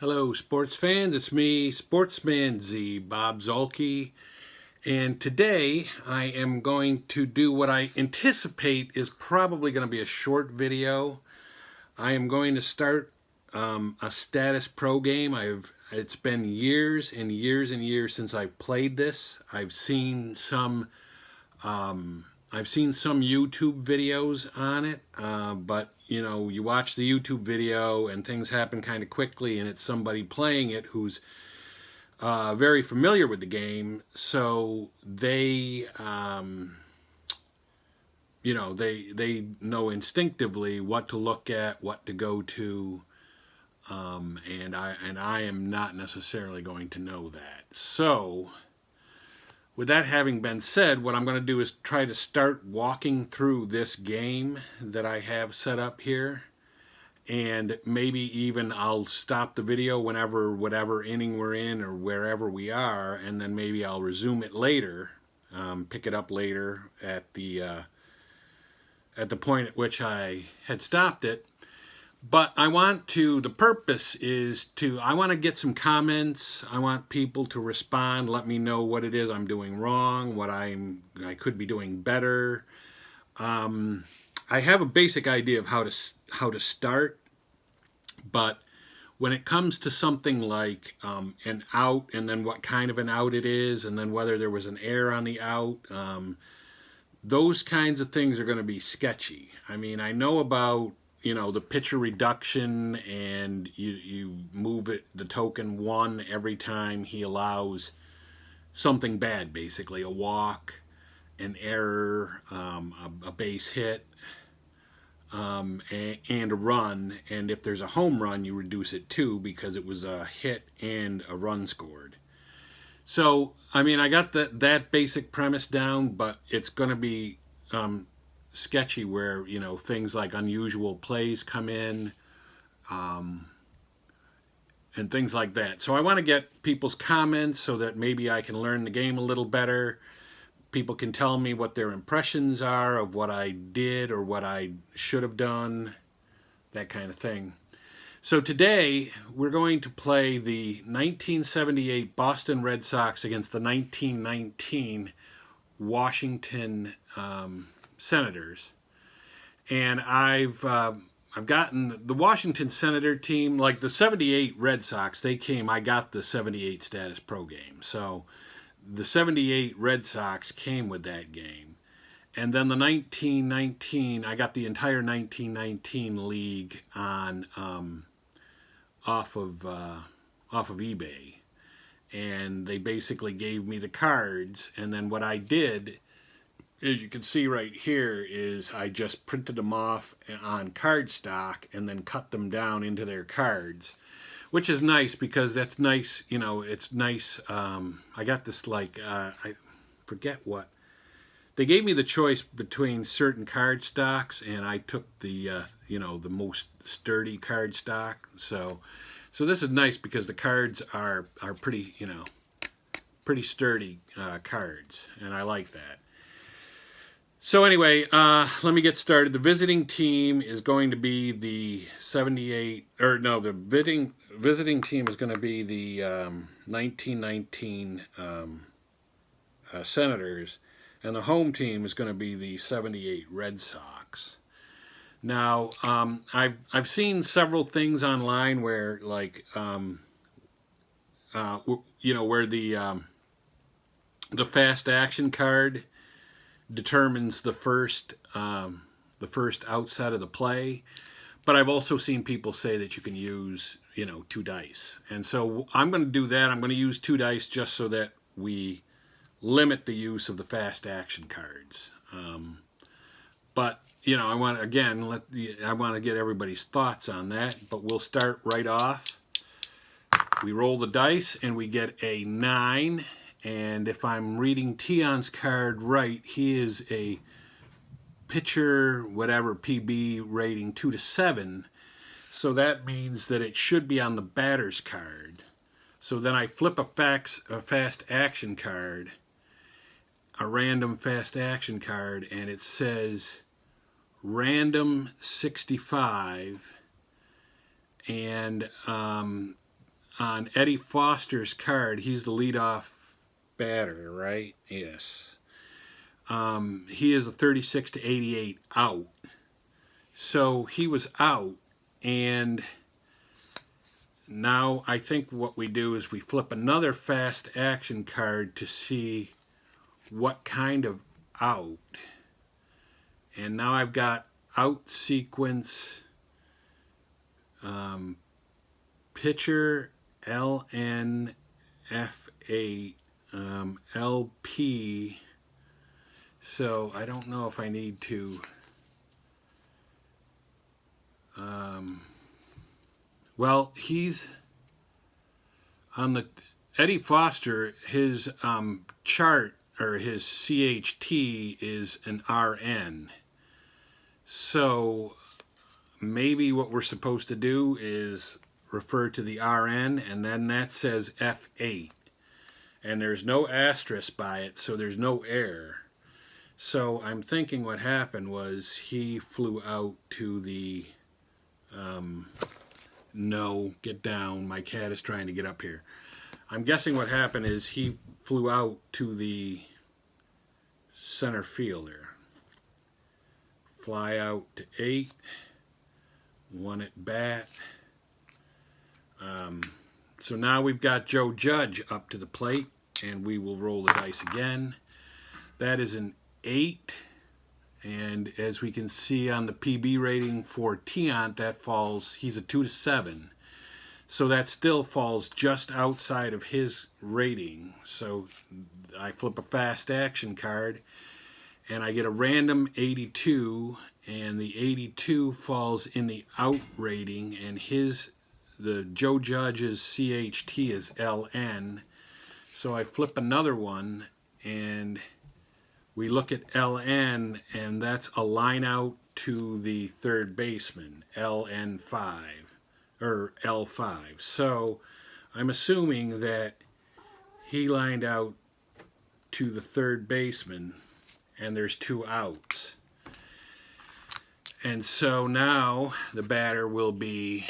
Hello, sports fans. It's me, Sportsman Z, Bob Zolke. And today I am going to do what I anticipate is probably going to be a short video. I am going to start a Statis Pro game. It's been years and years and years since I've played this. I've seen some YouTube videos on it, but you know, you watch the YouTube video and things happen kind of quickly, and it's somebody playing it who's very familiar with the game, so they they know instinctively what to look at, what to go to, and I am not necessarily going to know that. So with that having been said, what I'm going to do is try to start walking through this game that I have set up here. And maybe even I'll stop the video whenever, whatever inning we're in or wherever we are, and then maybe I'll resume it later, pick it up later at the point at which I had stopped it. But I want to, the purpose is to, I want to get some comments. I want people to respond, let me know what it is I'm doing wrong, what I could be doing better. I have a basic idea of how to start, but when it comes to something like an out, and then what kind of an out it is, and then whether there was an error on the out, those kinds of things are going to be sketchy. I mean, I know about, you know, the pitcher reduction, and you move it, the token 1 every time he allows something bad, basically a walk, an error, a base hit, and a run. And if there's a home run, you reduce it 2 because it was a hit and a run scored. So I mean, I got that basic premise down, but it's going to be sketchy where, you know, things like unusual plays come in, and things like that. So I want to get people's comments so that maybe I can learn the game a little better. People can tell me what their impressions are of what I did or what I should have done, that kind of thing. So today we're going to play the 1978 Boston Red Sox against the 1919 Washington Senators. And I've gotten the Washington Senator team, like the 78 Red Sox, I got the 78 Statis Pro game. So the 78 Red Sox came with that game. And then the 1919, I got the entire 1919 league on off of eBay. And they basically gave me the cards, and then what I did, as you can see right here, is I just printed them off on cardstock and then cut them down into their cards, which is nice because that's nice, you know, it's nice. I got this, like, I forget what. They gave me the choice between certain cardstocks, and I took the, you know, the most sturdy cardstock. So this is nice because the cards are pretty, you know, pretty sturdy cards, and I like that. So anyway, let me get started. The visiting team is going to be the 78, or no, the visiting team is going to be the 1919 Senators, and the home team is going to be the 78 Red Sox. Now, I've seen several things online where, like, you know, where the fast action card determines the first outset of the play, but I've also seen people say that you can use, you know, 2 dice, and so I'm going to do that. I'm going to use 2 dice just so that we limit the use of the fast action cards. But you know, I want to get everybody's thoughts on that. But we'll start right off. We roll the dice and we get a 9. And if I'm reading Tion's card right, he is a pitcher, whatever, PB rating 2 to 7. So that means that it should be on the batter's card. So then I flip a fast action card, a random fast action card, and it says random 65. And on Eddie Foster's card, he's the leadoff batter, right? Yes. He is a 36 to 88 out. So he was out, and now I think what we do is we flip another fast action card to see what kind of out. And now I've got out sequence, pitcher LNF8, LP. So I don't know if I need to. Well, he's on the Eddie Foster. His chart or his CHT is an RN. So maybe what we're supposed to do is refer to the RN, and then that says F8. And there's no asterisk by it, so there's no error. So I'm thinking what happened was he flew out to the... no, get down. My cat is trying to get up here. I'm guessing what happened is he flew out to the center fielder. Fly out to 8. 1 at bat. So now we've got Joe Judge up to the plate, and we will roll the dice again. That is an 8, and as we can see on the PB rating for Tiant, that falls, he's a 2 to 7. So that still falls just outside of his rating. So I flip a fast action card, and I get a random 82, and the 82 falls in the out rating, and the Joe Judge's CHT is LN. So I flip another one, and we look at LN, and that's a line out to the third baseman, LN5, or L5. So I'm assuming that he lined out to the third baseman, and there's 2 outs. And so now the batter will be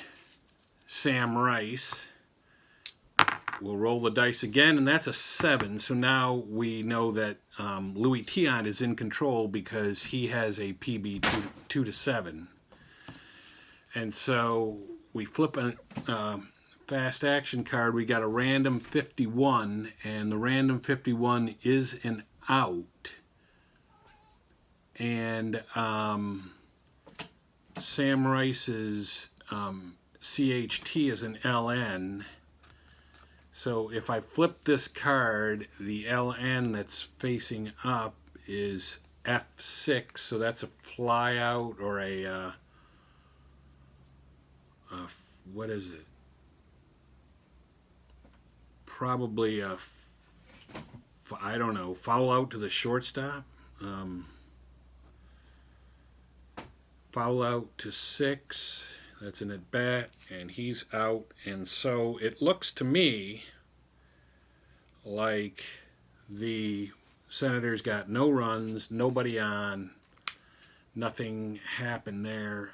Sam Rice. We'll roll the dice again, and that's a 7. So now we know that Louis Tiant is in control because he has a PB 2 to 7. And so we flip a fast action card. We got a random 51, and the random 51 is an out. And Sam Rice's CHT is an LN. So if I flip this card, the LN that's facing up is F6. So that's a fly out or a what is it? Probably a, I don't know, foul out to the shortstop. Foul out to 6. That's an at bat, and he's out. And so it looks to me like the Senators got no runs, nobody on, nothing happened there.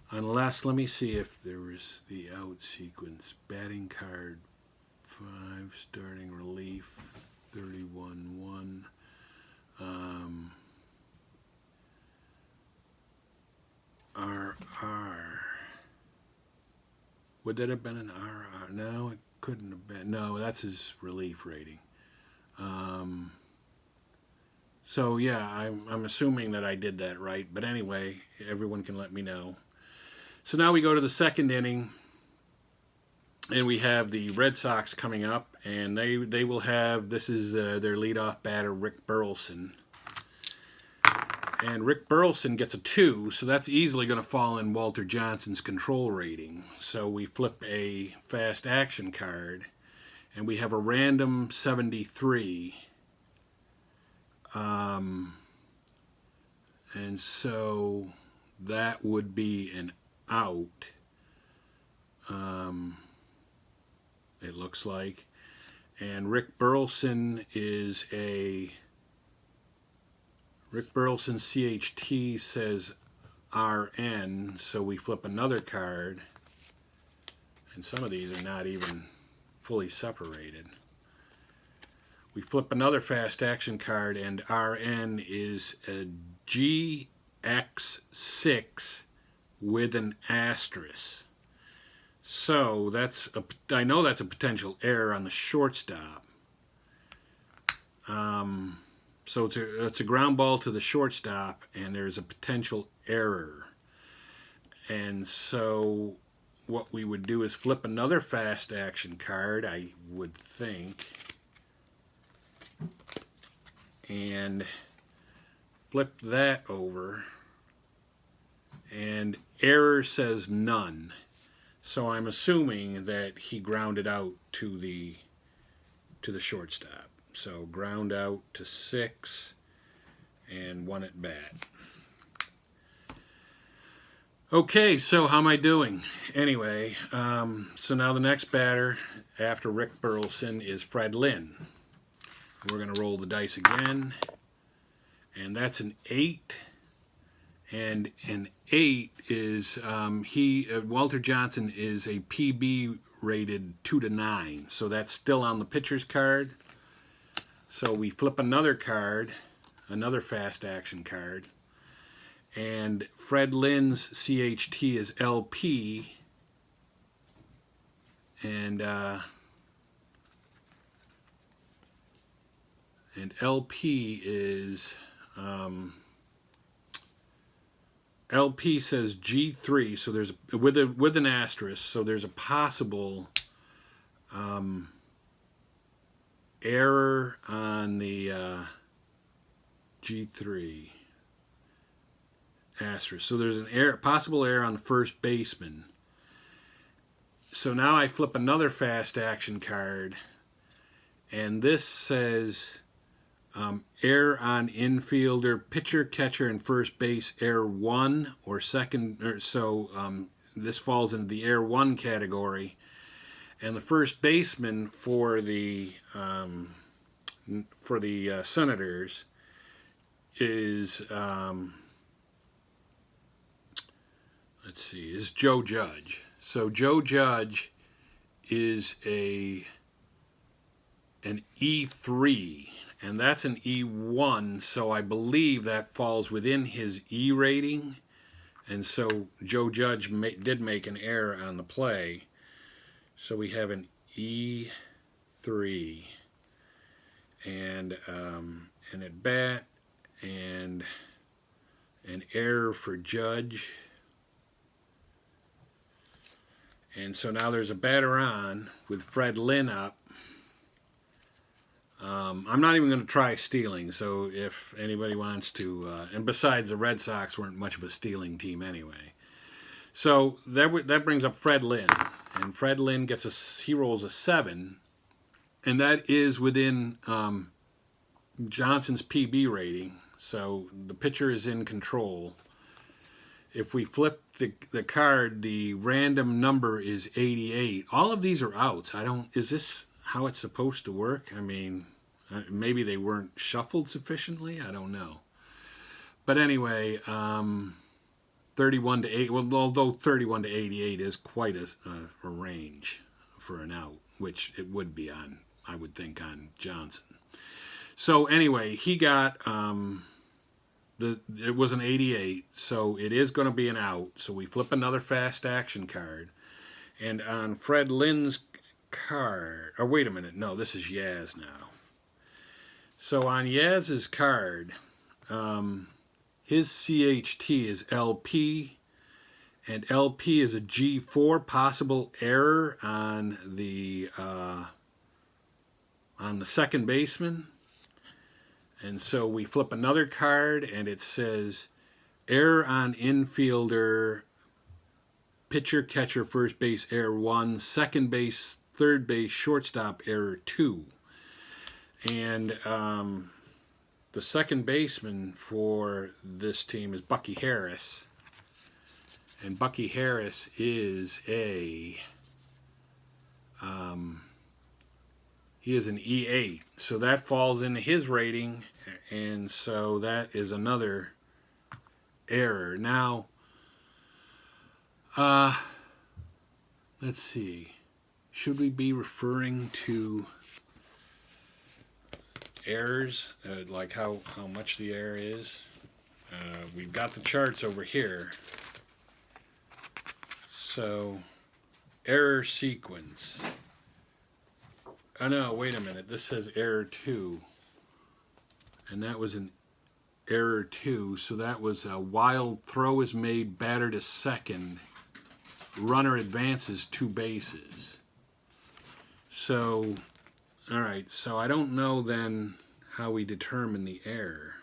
Unless, let me see if there was the out sequence. Batting card 5, starting relief 31-1. RR. Would that have been an RR? No, it couldn't have been. No, that's his relief rating. So yeah, I'm assuming that I did that right. But anyway, everyone can let me know. So now we go to the second inning, and we have the Red Sox coming up, and they will have, this is their leadoff batter, Rick Burleson. And Rick Burleson gets a 2, so that's easily going to fall in Walter Johnson's control rating. So we flip a fast action card, and we have a random 73. And so that would be an out, it looks like. And Rick Burleson CHT says RN, so we flip another card, And some of these are not even fully separated. We flip another fast action card, and RN is a GX6 with an asterisk. So I know that's a potential error on the shortstop. So it's a ground ball to the shortstop, and there's a potential error. And so what we would do is flip another fast action card, I would think, and flip that over, and error says none. So I'm assuming that he grounded out to the shortstop. So ground out to 6 and 1 at bat. Okay, so how am I doing? Anyway, so now the next batter after Rick Burleson is Fred Lynn. We're going to roll the dice again, and that's an 8. And an 8 is Walter Johnson is a PB rated 2 to 9, so that's still on the pitcher's card. So we flip another card, another fast action card, and Fred Lynn's CHT is LP, and LP is LP says G3, so there's with an asterisk, so there's a possible error on the G3 asterisk. So there's an possible error on the first baseman. So now I flip another fast action card, and this says error on infielder, pitcher, catcher, and first base, error 1 or second. This falls into the error 1 category. And the first baseman for the Senators is is Joe Judge. So Joe Judge is an E3, and that's an E1. So I believe that falls within his E rating, and so Joe Judge did make an error on the play. So we have an E3 and an at bat and an error for Judge. And so now there's a batter on with Fred Lynn up. I'm not even going to try stealing, so if anybody wants to, and besides, the Red Sox weren't much of a stealing team anyway. So that brings up Fred Lynn, and Fred Lynn he rolls a 7, and that is within Johnson's PB rating. So the pitcher is in control. If we flip the card, the random number is 88. All of these are outs. Is this how it's supposed to work? I mean, maybe they weren't shuffled sufficiently. I don't know. But anyway, 31 to 8. Well, although 31 to 88 is quite a range for an out, which it would be on, I would think, on Johnson. So anyway, he got it was an 88, so it is going to be an out. So we flip another fast action card, and on Fred Lynn's card, or wait a minute, no, this is Yaz now. So on Yaz's card, his CHT is LP, and LP is a G4, possible error on the second baseman. And so we flip another card, and it says error on infielder, pitcher, catcher, first base, error 1, second base, third base, shortstop, error 2. And the second baseman for this team is Bucky Harris. And Bucky Harris is he is an E8. So that falls into his rating, and so that is another error. Now, let's see. Should we be referring to errors, like how much the error is? We've got the charts over here. So, error sequence. Oh no, wait a minute. This says error 2. And that was an error 2. So that was a wild throw is made, batter to second. Runner advances 2 bases. So, alright, so I don't know then how we determine the error,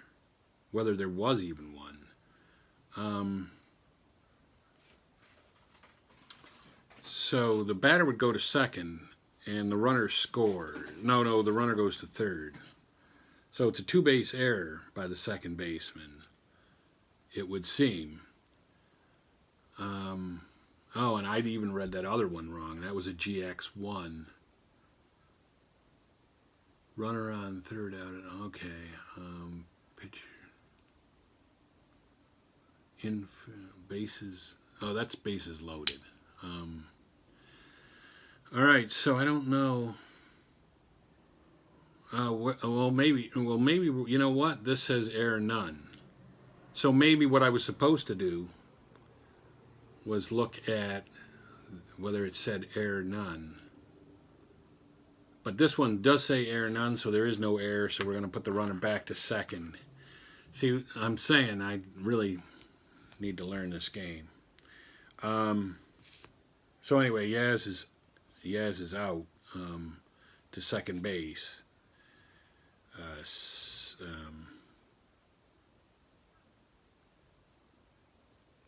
whether there was even one. So the batter would go to second, and the runner scores. No, the runner goes to third. So it's a 2-base error by the second baseman, it would seem. Oh, and I'd even read that other one wrong. That was a GX1. Runner on third out. Okay. Pitch. In bases. Oh, that's bases loaded. All right. So I don't know. Well, maybe. You know what? This says error none. So maybe what I was supposed to do was look at whether it said error none. But this one does say error none, so there is no error, so we're going to put the runner back to second. See, I'm saying I really need to learn this game. So anyway, Yaz is out to second base.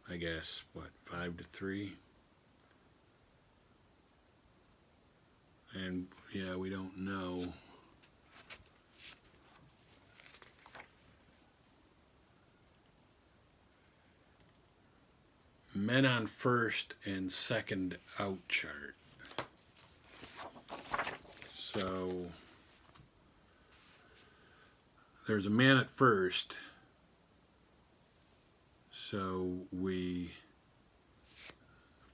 I guess, what, 5-3? And, yeah, we don't know. Men on first and second out chart. So, there's a man at first. So we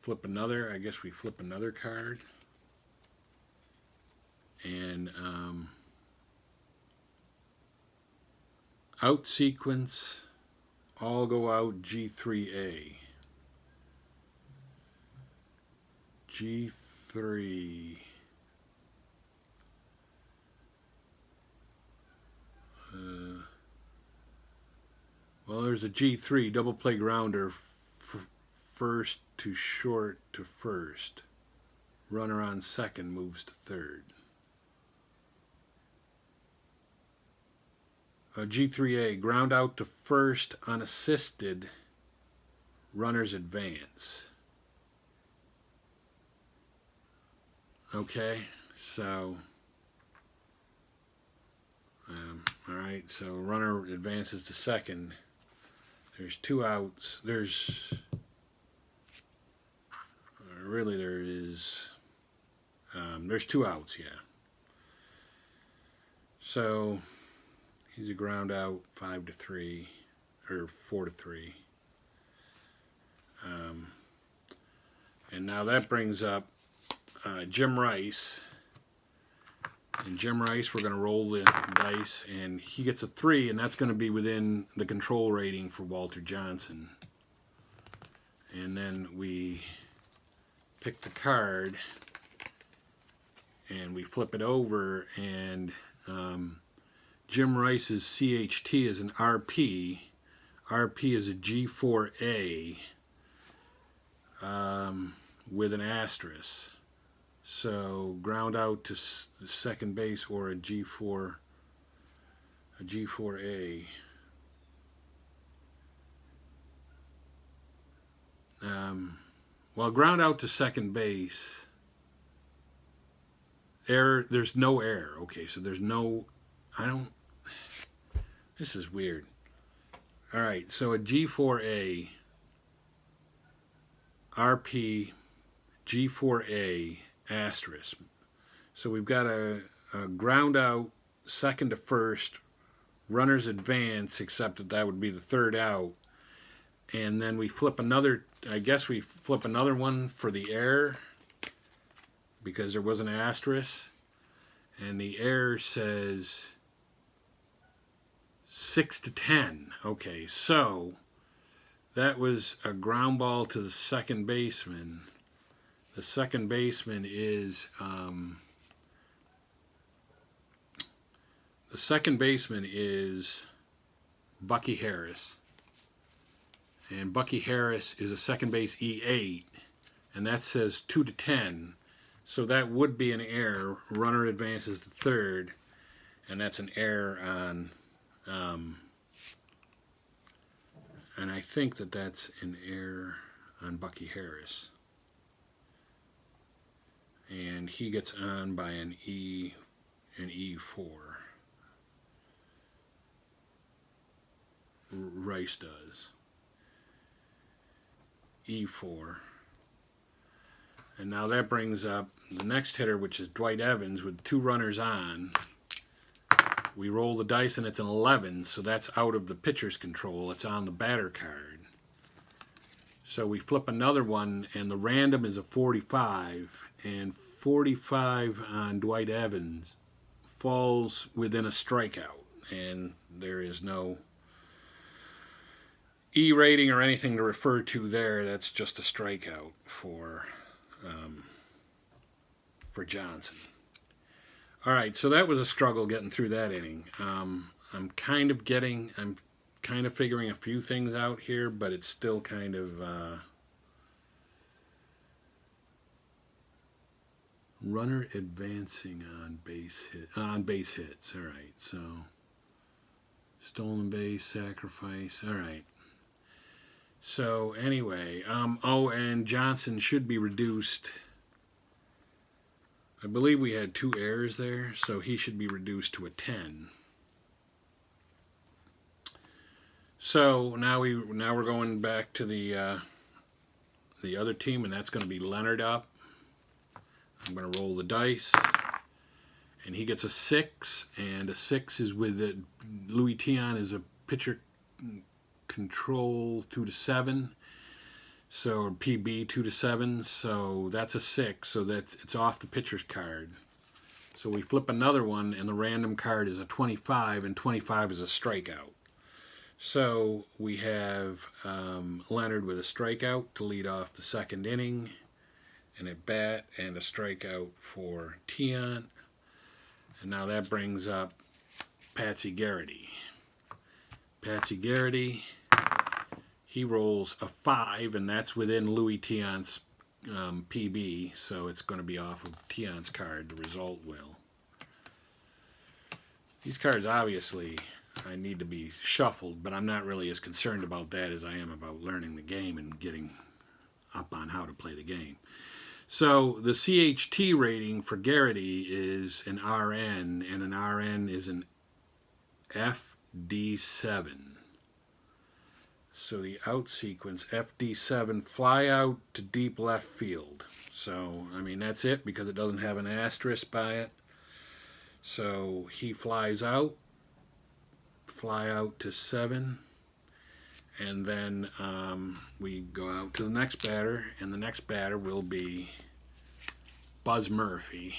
flip another, I guess we flip another card. And out sequence, all go out G3A. G3. Well, there's a G3, double play grounder, first to short to first. Runner on second moves to third. G3A, ground out to first unassisted, runners advance. Okay, so, all right, so runner advances to second. There's 2 outs. There's there's 2 outs, yeah. So he's a ground out, 5-3 or 4-3. And now that brings up Jim Rice. And Jim Rice, we're going to roll the dice, and he gets a 3, and that's going to be within the control rating for Walter Johnson. And then we pick the card, and we flip it over, and Jim Rice's CHT is an RP. RP is a G4A with an asterisk. So ground out to second base or a G4A. Well, ground out to second base. Error. There's no error. Okay, so there's no. This is weird. All right, so a G4A. RP. G4A. Asterisk. So we've got a ground out, second to first, runners advance, except that would be the third out, and then we flip another. I guess we flip another one for the error. because there was an asterisk, and the error says 6-10. Okay, so that was a ground ball to the second baseman. The second baseman is Bucky Harris, and Bucky Harris is a second base E8, and that says 2-10. So that would be an error. Runner advances to third, and that's an error on. And I think that's an error on Bucky Harris. And he gets on by an E4. Rice does. E4. And now that brings up the next hitter, which is Dwight Evans, with 2 runners on. We roll the dice and it's an 11, so that's out of the pitcher's control. It's on the batter card. So we flip another one, and the random is a 45, and 45 on Dwight Evans falls within a strikeout, and there is no E rating or anything to refer to there. That's just a strikeout for Johnson. All right, so that was a struggle getting through that inning. I'm kind of figuring a few things out here, but it's still kind of runner advancing on base hits. All right, so stolen base, sacrifice. All right. So anyway, and Johnson should be reduced. I believe we had 2 errors there, so he should be reduced to a 10. So now we're going back to the other team, and that's going to be Leonard up. I'm going to roll the dice, and he gets a 6, and a 6 is with Louis Tiant is a pitcher control 2-7. So PB 2-7, so that's a 6, so it's off the pitcher's card. So we flip another one, and the random card is a 25, and 25 is a strikeout. So we have Leonard with a strikeout to lead off the second inning, and a bat and a strikeout for Tiant. And now that brings up Patsy Garrity. Patsy Garrity, he rolls a 5, and that's within Louis Tiant's PB, so it's going to be off of Tiant's card. The result will. These cards, obviously, I need to be shuffled, but I'm not really as concerned about that as I am about learning the game and getting up on how to play the game. So the CHT rating for Garrity is an RN, and an RN is an FD7. So the out sequence, FD7, fly out to deep left field. So, I mean, that's it because it doesn't have an asterisk by it. So he flies out, fly out to 7, and then we go out to the next batter, and the next batter will be Buzz Murphy.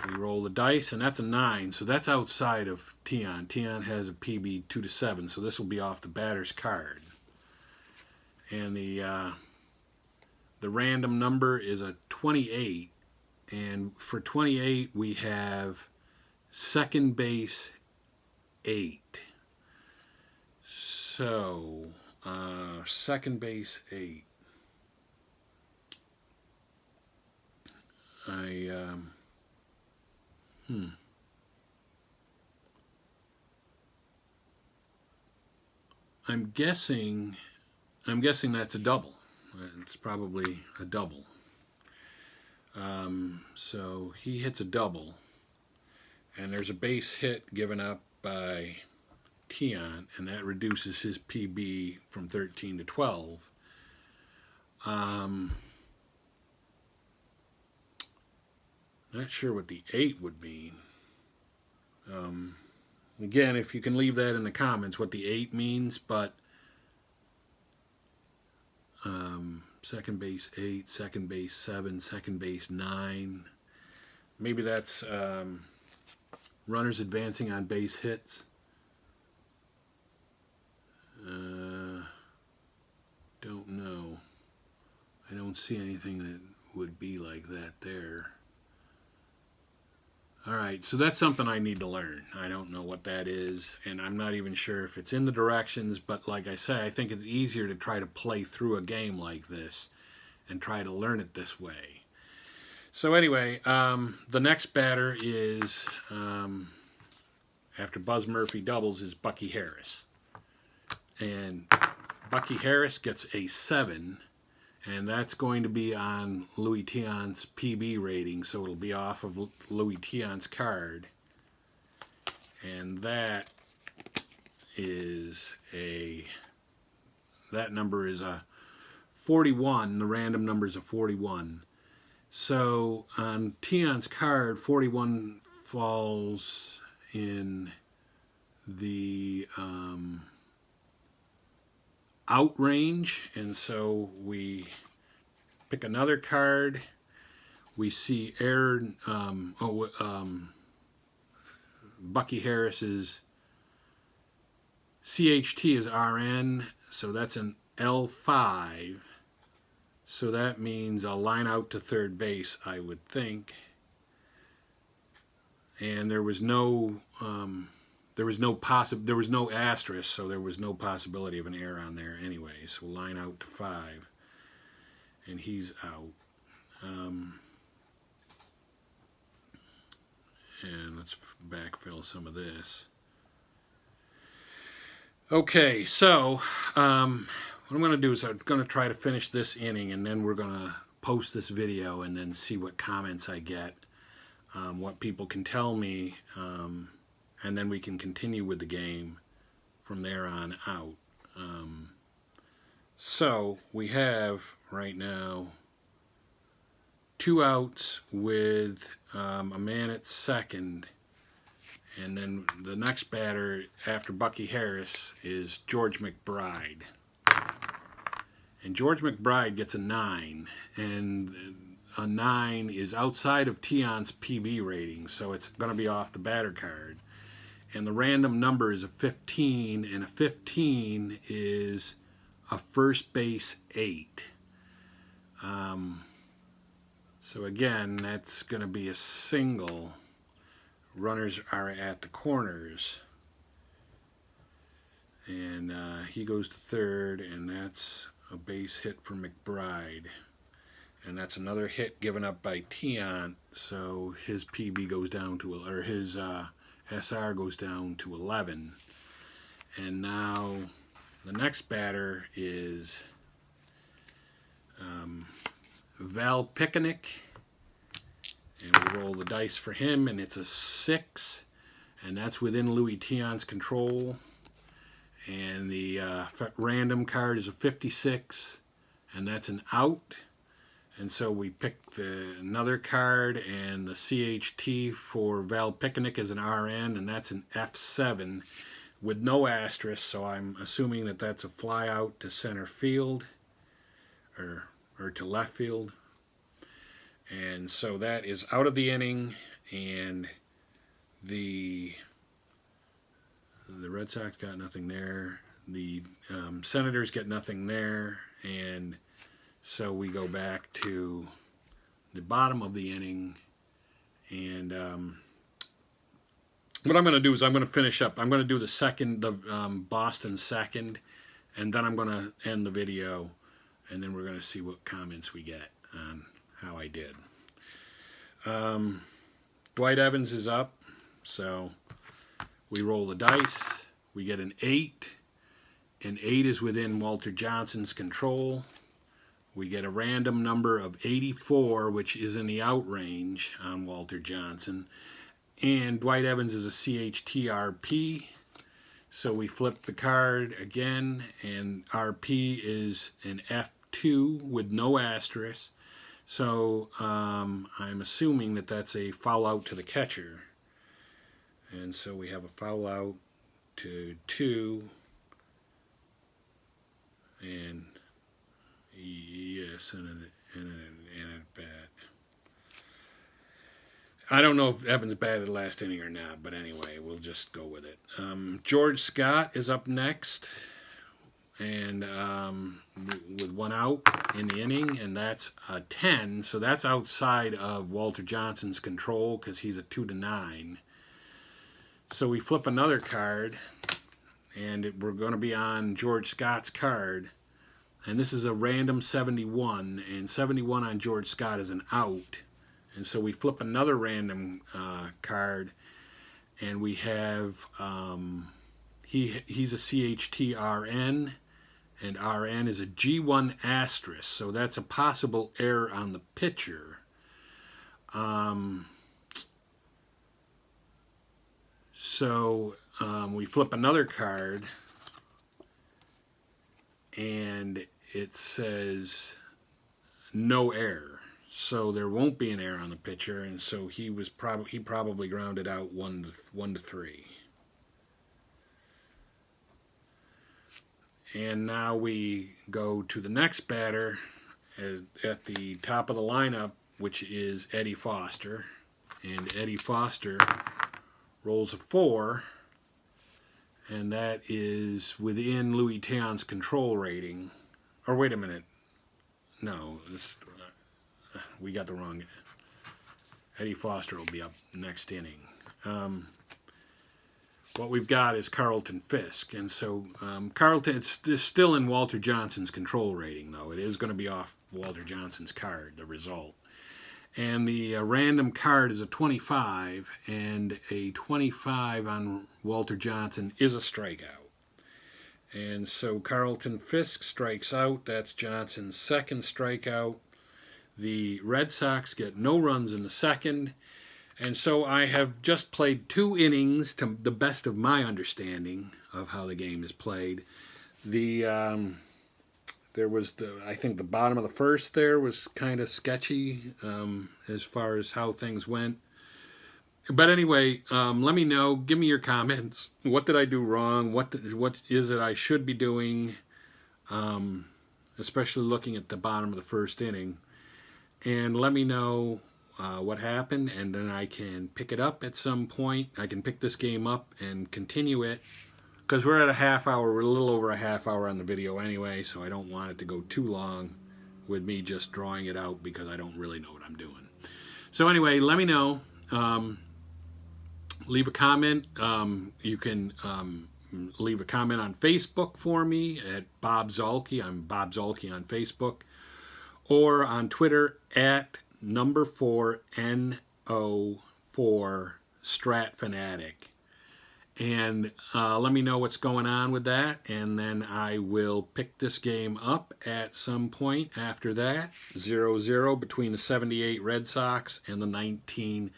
We roll the dice, and that's a 9, so that's outside of Tiant. Tiant has a PB 2-7, so this will be off the batter's card. And the random number is a 28, and for 28 we have second base 8. So second base 8. I'm guessing that's a double. It's probably a double. So he hits a double, and there's a base hit given up by Tiant, and that reduces his PB from 13 to 12. Not sure what the 8 would mean. Again, if you can leave that in the comments, what the 8 means, but second base 8, second base 7, second base 9. Maybe that's runners advancing on base hits. Don't know. I don't see anything that would be like that there. Alright, so that's something I need to learn. I don't know what that is, and I'm not even sure if it's in the directions, but like I say, I think it's easier to try to play through a game like this and try to learn it this way. So anyway, the next batter is, after Buzz Murphy doubles, is Bucky Harris. And Bucky Harris gets a 7, and that's going to be on Louis Tion's PB rating, so it'll be off of Louis Tion's card. And that number is a 41. The random number is a 41. So on Tion's card, 41 falls in the out range, and so we pick another card. We see Bucky Harris's CHT is RN, so that's an L5. So that means a line out to third base, I would think. And there was no asterisk, so there was no possibility of an error on there anyway. So line out to 5, and he's out. And let's backfill some of this. Okay, so what I'm going to do is I'm going to try to finish this inning, and then we're going to post this video and then see what comments I get, what people can tell me, and then we can continue with the game from there on out. So we have right now 2 outs with a man at second, and then the next batter after Bucky Harris is George McBride. And George McBride gets a 9, and a 9 is outside of Tion's PB rating, so it's going to be off the batter card. And the random number is a 15, and a 15 is a first base 8. So again, that's going to be a single. Runners are at the corners. And he goes to third, and that's a base hit for McBride. And that's another hit given up by Tion, so his PB goes down to, or his SR goes down to 11. And now the next batter is Val Picnic, and we roll the dice for him, and it's a 6, and that's within Louis Tion's control. And the random card is a 56, and that's an out. And so we pick another card, and the CHT for Val Picnic is an RN, and that's an F7 with no asterisk, so I'm assuming that that's a fly out to center field, or to left field. And so that is out of the inning, and the Red Sox got nothing there. The Senators get nothing there, and so we go back to the bottom of the inning, and what I'm going to do is I'm going to finish up. I'm going to do the Boston second, and then I'm going to end the video, and then we're going to see what comments we get on how I did. Dwight Evans is up, so we roll the dice. We get an 8, and 8 is within Walter Johnson's control. We get a random number of 84, which is in the out range on Walter Johnson. And Dwight Evans is a CHT-RP. So we flip the card again, and RP is an F2 with no asterisk. So I'm assuming that that's a foul out to the catcher. And so we have a foul out to 2. And Yes, and a bat. I don't know if Evans batted last inning or not, but anyway, we'll just go with it. George Scott is up next, and with one out in the inning, and that's a 10. So that's outside of Walter Johnson's control because he's a 2-9. So we flip another card, and we're going to be on George Scott's card. And this is a random 71, and 71 on George Scott is an out. And so we flip another random card, and we have he's a CHTRN, and RN is a G1 asterisk. So that's a possible error on the pitcher. So we flip another card, and it says no error. So there won't be an error on the pitcher, and so he probably grounded out 1-3. And now we go to the next batter at the top of the lineup, which is Eddie Foster, and Eddie Foster rolls a 4, and that is within Louis Teon's control rating. Or wait a minute, no, we got the wrong. Eddie Foster will be up next inning. What we've got is Carlton Fisk, and so Carlton it's still in Walter Johnson's control rating, though. It is going to be off Walter Johnson's card, the result. And the random card is a 25, and a 25 on Walter Johnson is a strikeout. And so Carlton Fisk strikes out. That's Johnson's second strikeout. The Red Sox get no runs in the second. And so I have just played 2 innings to the best of my understanding of how the game is played. There was I think the bottom of the first there was kind of sketchy as far as how things went. But anyway, let me know. Give me your comments. What did I do wrong? What is it I should be doing? Especially looking at the bottom of the first inning. And let me know what happened, and then I can pick it up at some point. I can pick this game up and continue it, because we're at a half hour. We're a little over a half hour on the video anyway, so I don't want it to go too long with me just drawing it out because I don't really know what I'm doing. So anyway, let me know. Leave a comment. You can leave a comment on Facebook for me at Bob Zolke. I'm Bob Zolke on Facebook. Or on Twitter at #4NO4 Strat Fanatic. And let me know what's going on with that, and then I will pick this game up at some point after that. 0-0 between the 78 Red Sox and the 19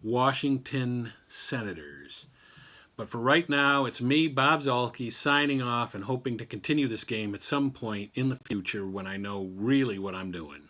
Washington Senators. But for right now, it's me, Bob Zolke, signing off and hoping to continue this game at some point in the future when I know really what I'm doing.